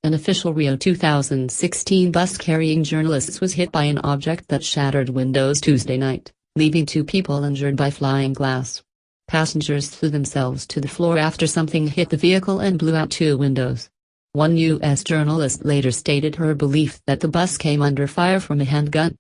An official Rio 2016 bus carrying journalists was hit by an object that shattered windows Tuesday night, leaving 2 people injured by flying glass. Passengers threw themselves to the floor after something hit the vehicle and blew out 2 windows. One U.S. journalist later stated her belief that the bus came under fire from a handgun.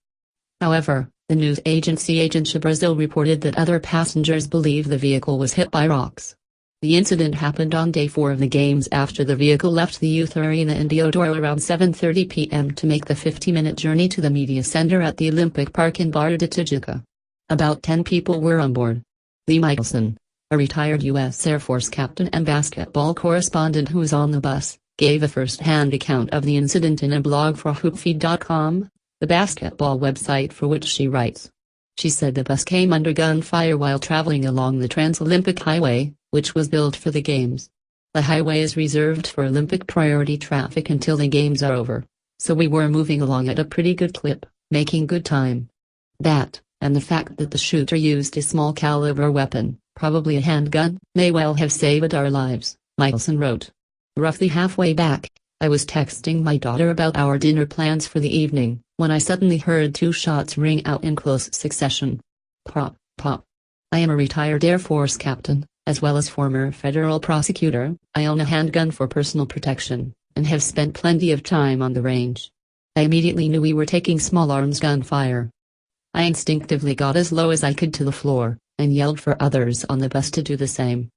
However, the news agency Agência Brasil reported that other passengers believe the vehicle was hit by rocks. The incident happened on day 4 of the games after the vehicle left the youth arena in Deodoro around 7:30 p.m. to make the 50-minute journey to the media center at the Olympic Park in Barra de Tijuca. About 10 people were on board. Lee Michelson, a retired U.S. Air Force captain and basketball correspondent who was on the bus, gave a first-hand account of the incident in a blog for hoopfeed.com, the basketball website for which she writes. She said the bus came under gunfire while traveling along the Trans-Olympic Highway, which was built for the Games. The highway is reserved for Olympic priority traffic until the Games are over, so we were moving along at a pretty good clip, making good time. That, and the fact that the shooter used a small-caliber weapon, probably a handgun, may well have saved our lives, Michelson wrote. Roughly halfway back, I was texting my daughter about our dinner plans for the evening, when I suddenly heard 2 shots ring out in close succession. Pop, pop. I am a retired Air Force captain, as well as former federal prosecutor. I own a handgun for personal protection, and have spent plenty of time on the range. I immediately knew we were taking small arms gunfire. I instinctively got as low as I could to the floor, and yelled for others on the bus to do the same.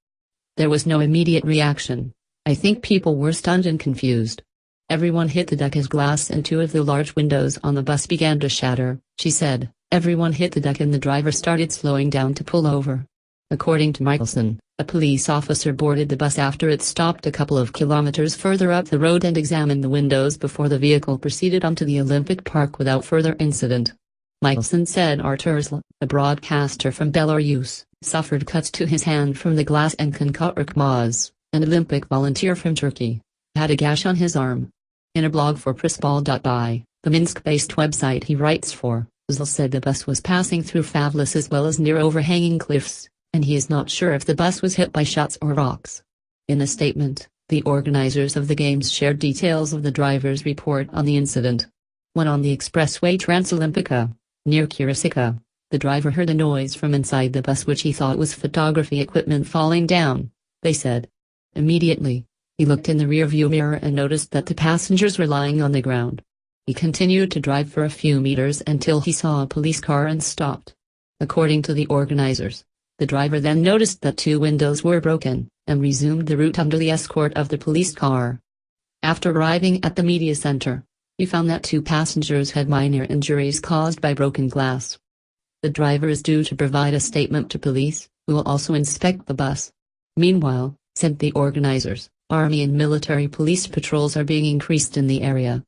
There was no immediate reaction. I think people were stunned and confused. Everyone hit the deck as glass and 2 of the large windows on the bus began to shatter, she said. Everyone hit the deck and the driver started slowing down to pull over. According to Michelson, a police officer boarded the bus after it stopped a couple of kilometers further up the road and examined the windows before the vehicle proceeded onto the Olympic Park without further incident. Michelson said Artur Szal, a broadcaster from Belarus, suffered cuts to his hand from the glass, and Kankat Akmaz, an Olympic volunteer from Turkey, had a gash on his arm. In a blog for Pressball.by, the Minsk-based website he writes for, Szal said the bus was passing through favelas as well as near overhanging cliffs, and he is not sure if the bus was hit by shots or rocks. In a statement, the organizers of the games shared details of the driver's report on the incident. When on the expressway Transolimpica, near Curicica, the driver heard a noise from inside the bus which he thought was photography equipment falling down, they said. Immediately, he looked in the rearview mirror and noticed that the passengers were lying on the ground. He continued to drive for a few meters until he saw a police car and stopped. According to the organizers, the driver then noticed that 2 windows were broken, and resumed the route under the escort of the police car. After arriving at the media center, he found that 2 passengers had minor injuries caused by broken glass. The driver is due to provide a statement to police, who will also inspect the bus. Meanwhile, said the organizers, Army and military police patrols are being increased in the area.